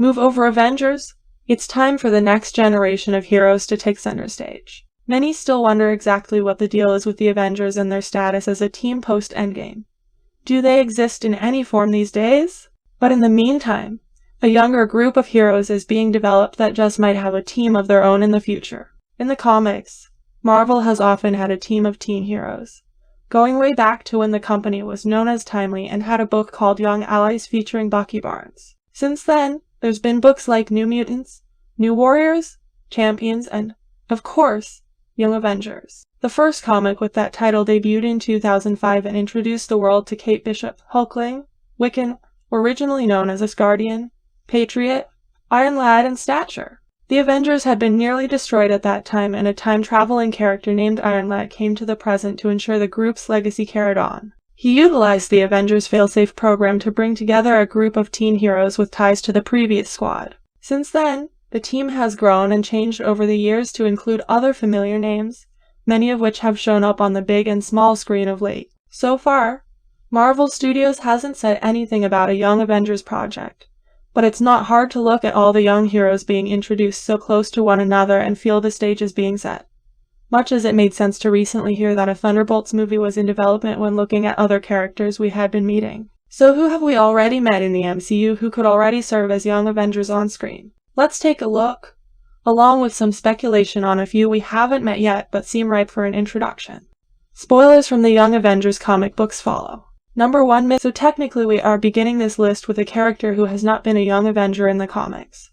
Move over, Avengers! It's time for the next generation of heroes to take center stage. Many still wonder exactly what the deal is with the Avengers and their status as a team post-Endgame. Do they exist in any form these days? But in the meantime, a younger group of heroes is being developed that just might have a team of their own in the future. In the comics, Marvel has often had a team of teen heroes, going way back to when the company was known as Timely and had a book called Young Allies featuring Bucky Barnes. Since then, there's been books like New Mutants, New Warriors, Champions, and, of course, Young Avengers. The first comic with that title debuted in 2005 and introduced the world to Kate Bishop, Hulkling, Wiccan, originally known as Asgardian, Patriot, Iron Lad, and Stature. The Avengers had been nearly destroyed at that time, and a time-traveling character named Iron Lad came to the present to ensure the group's legacy carried on. He utilized the Avengers Failsafe program to bring together a group of teen heroes with ties to the previous squad. Since then, the team has grown and changed over the years to include other familiar names, many of which have shown up on the big and small screen of late. So far, Marvel Studios hasn't said anything about a Young Avengers project, but it's not hard to look at all the young heroes being introduced so close to one another and feel the stage is being set. Much as it made sense to recently hear that a Thunderbolts movie was in development when looking at other characters we had been meeting. So who have we already met in the MCU who could already serve as Young Avengers on screen? Let's take a look, along with some speculation on a few we haven't met yet but seem ripe for an introduction. Spoilers from the Young Avengers comic books follow. Number 1, So technically we are beginning this list with a character who has not been a Young Avenger in the comics.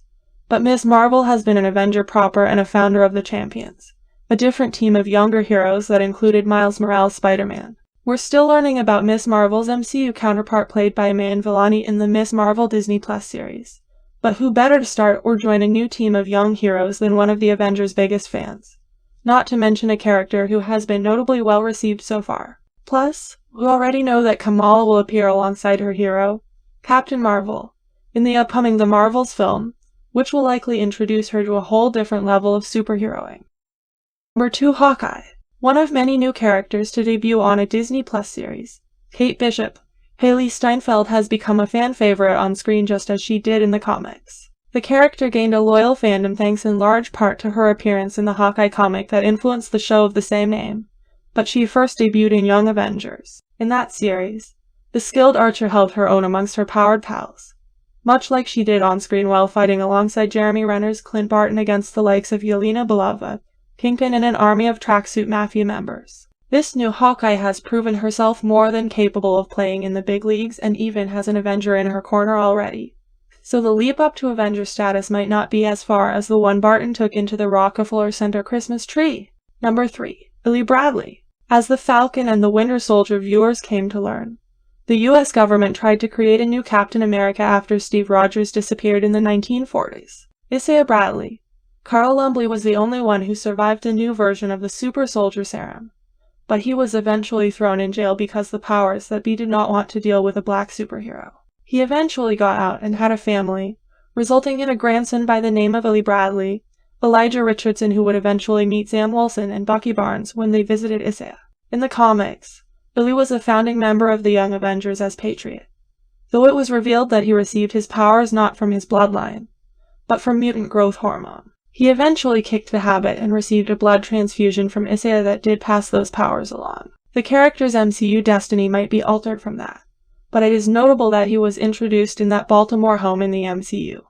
But Ms. Marvel has been an Avenger proper and a founder of the Champions, a different team of younger heroes that included Miles Morales' Spider-Man. We're still learning about Ms. Marvel's MCU counterpart played by Iman Vellani in the Ms. Marvel Disney Plus series. But who better to start or join a new team of young heroes than one of the Avengers' biggest fans? Not to mention a character who has been notably well received so far. Plus, we already know that Kamala will appear alongside her hero, Captain Marvel, in the upcoming The Marvels film, which will likely introduce her to a whole different level of superheroing. Number 2, Hawkeye. One of many new characters to debut on a Disney Plus series, Kate Bishop, Haley Steinfeld has become a fan favorite on screen just as she did in the comics. The character gained a loyal fandom thanks in large part to her appearance in the Hawkeye comic that influenced the show of the same name, but she first debuted in Young Avengers. In that series, the skilled archer held her own amongst her powered pals, much like she did on screen while fighting alongside Jeremy Renner's Clint Barton against the likes of Yelena Belova, Kingpin, and an army of tracksuit mafia members. This new Hawkeye has proven herself more than capable of playing in the big leagues and even has an Avenger in her corner already. So the leap up to Avenger status might not be as far as the one Barton took into the Rockefeller Center Christmas tree. Number 3, Billy Bradley. As the Falcon and the Winter Soldier viewers came to learn, the US government tried to create a new Captain America after Steve Rogers disappeared in the 1940s. Isaiah Bradley, Carl Lumbly was the only one who survived a new version of the Super Soldier Serum, but he was eventually thrown in jail because the powers that be did not want to deal with a black superhero. He eventually got out and had a family, resulting in a grandson by the name of Billy Bradley, Elijah Richardson, who would eventually meet Sam Wilson and Bucky Barnes when they visited Isaiah. In the comics, Billy was a founding member of the Young Avengers as Patriot, though it was revealed that he received his powers not from his bloodline, but from mutant growth hormone. He eventually kicked the habit and received a blood transfusion from Isaiah that did pass those powers along. The character's MCU destiny might be altered from that, but it is notable that he was introduced in that Baltimore home in the MCU.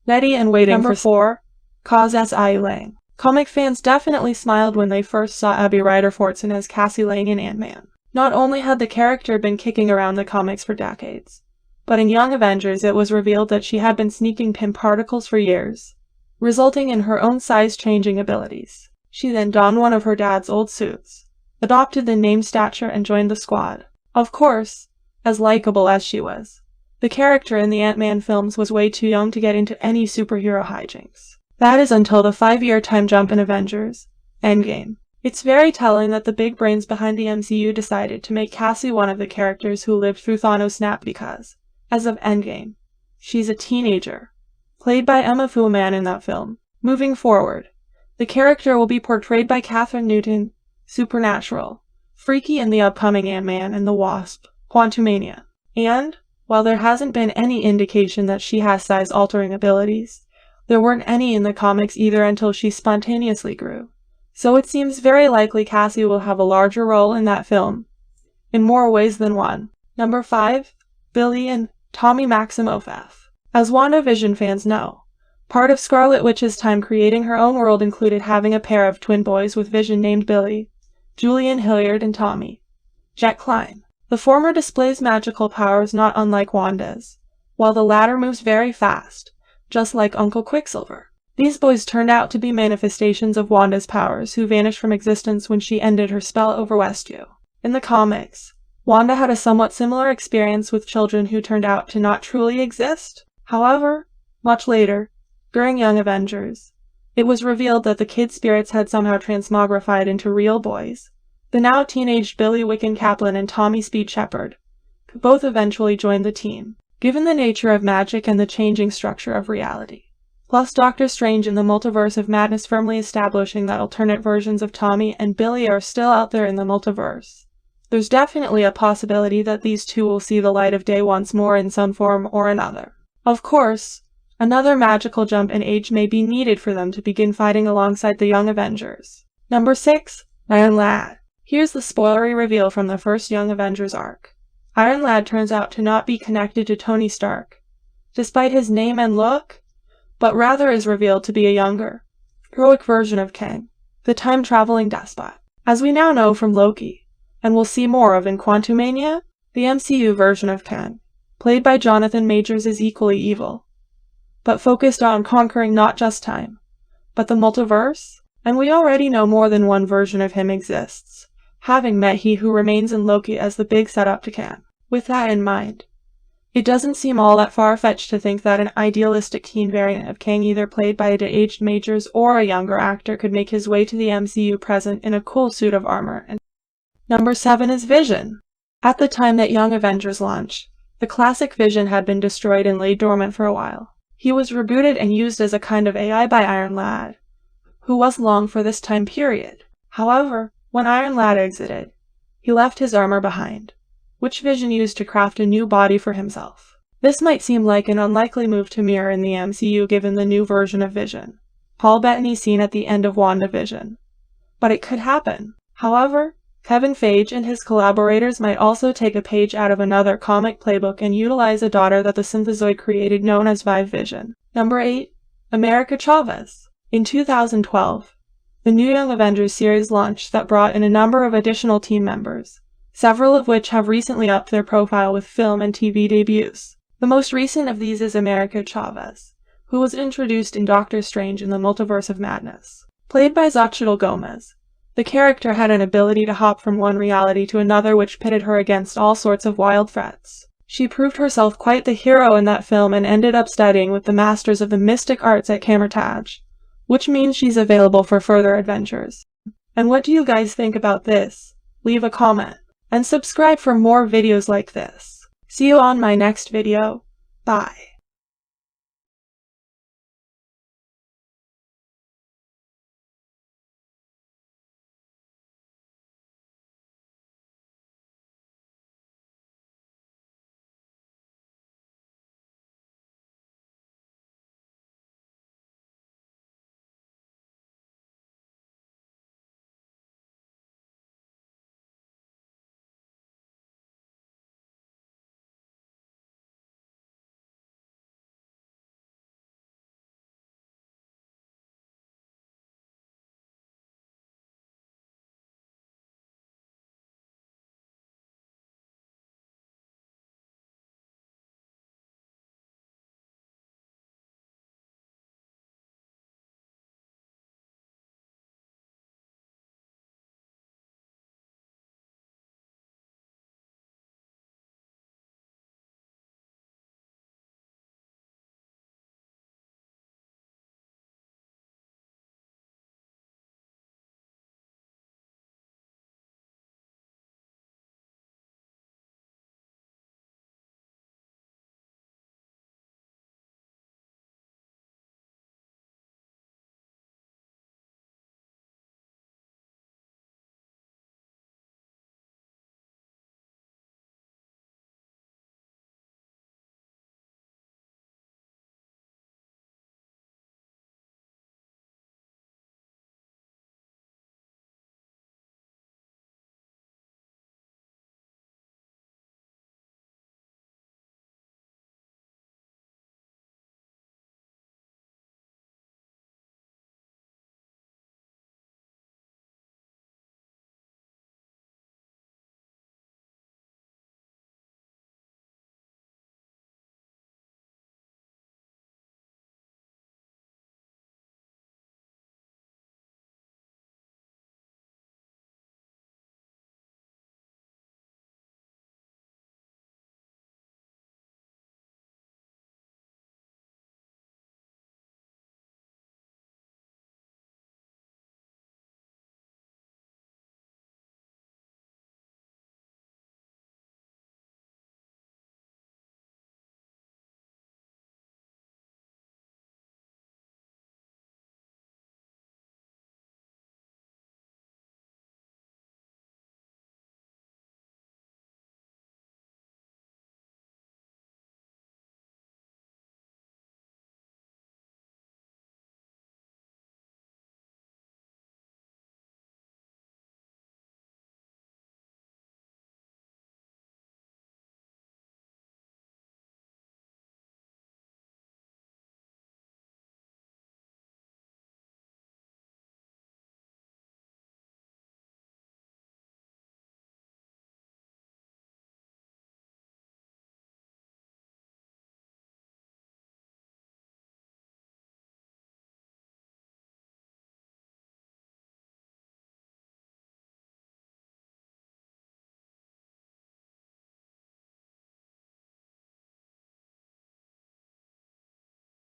Ready and waiting. Number 4, Kaz as Ai Lang. Comic fans definitely smiled when they first saw Abby Ryder Fortson as Cassie Lang in Ant-Man. Not only had the character been kicking around the comics for decades, but in Young Avengers it was revealed that she had been sneaking Pym particles for years, resulting in her own size-changing abilities. She then donned one of her dad's old suits, adopted the name Stature, and joined the squad. Of course, as likable as she was, the character in the Ant-Man films was way too young to get into any superhero hijinks. That is until the 5-year time jump in Avengers Endgame. It's very telling that the big brains behind the MCU decided to make Cassie one of the characters who lived through Thanos' snap because, as of Endgame, she's a teenager, played by Emma Fullman in that film. Moving forward, the character will be portrayed by Katherine Newton, Supernatural, Freaky in the upcoming Ant-Man and the Wasp, Quantumania, and, While there hasn't been any indication that she has size-altering abilities, there weren't any in the comics either until she spontaneously grew. So it seems very likely Cassie will have a larger role in that film, in more ways than one. Number 5. Billy and Tommy Maximoff. As WandaVision fans know, part of Scarlet Witch's time creating her own world included having a pair of twin boys with Vision named Billy, Julian Hilliard, and Tommy, Jack Klein. The former displays magical powers not unlike Wanda's, while the latter moves very fast, just like Uncle Quicksilver. These boys turned out to be manifestations of Wanda's powers who vanished from existence when she ended her spell over Westview. In the comics, Wanda had a somewhat similar experience with children who turned out to not truly exist. However, much later, during Young Avengers, it was revealed that the kid spirits had somehow transmogrified into real boys. The now teenaged Billy Wiccan Kaplan and Tommy Speed Shepard, who both eventually joined the team. Given the nature of magic and the changing structure of reality, plus Doctor Strange in the Multiverse of Madness firmly establishing that alternate versions of Tommy and Billy are still out there in the multiverse, there's definitely a possibility that these two will see the light of day once more in some form or another. Of course, another magical jump in age may be needed for them to begin fighting alongside the Young Avengers. Number 6. Iron Lad. Here's the spoilery reveal from the first Young Avengers arc. Iron Lad turns out to not be connected to Tony Stark, despite his name and look, but rather is revealed to be a younger, heroic version of Kang, the time-traveling despot. As we now know from Loki, and we'll see more of in Quantumania, the MCU version of Kang, played by Jonathan Majors, is equally evil, but focused on conquering not just time, but the multiverse, and we already know more than one version of him exists, having met He Who Remains in Loki as the big setup to Kang. With that in mind, it doesn't seem all that far-fetched to think that an idealistic teen variant of Kang either played by a de-aged Majors or a younger actor could make his way to the MCU present in a cool suit of armor. And Number 7 is Vision. At the time that Young Avengers launched, the classic Vision had been destroyed and laid dormant for a while. He was rebooted and used as a kind of AI by Iron Lad, who was long for this time period. However, when Iron Lad exited, he left his armor behind, which Vision used to craft a new body for himself. This might seem like an unlikely move to mirror in the MCU given the new version of Vision, Paul Bettany seen at the end of WandaVision. But it could happen. However, Kevin Feige and his collaborators might also take a page out of another comic playbook and utilize a daughter that the Synthezoid created known as Vive Vision. Number 8. America Chavez. In 2012, the new Young Avengers series launched that brought in a number of additional team members, several of which have recently upped their profile with film and TV debuts. The most recent of these is America Chavez, who was introduced in Doctor Strange in the Multiverse of Madness. Played by Xochitl Gomez, the character had an ability to hop from one reality to another which pitted her against all sorts of wild threats. She proved herself quite the hero in that film and ended up studying with the masters of the mystic arts at Camertage, which means she's available for further adventures. And what do you guys think about this? Leave a comment, and subscribe for more videos like this. See you on my next video. Bye.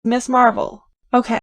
Miss Marvel. Okay.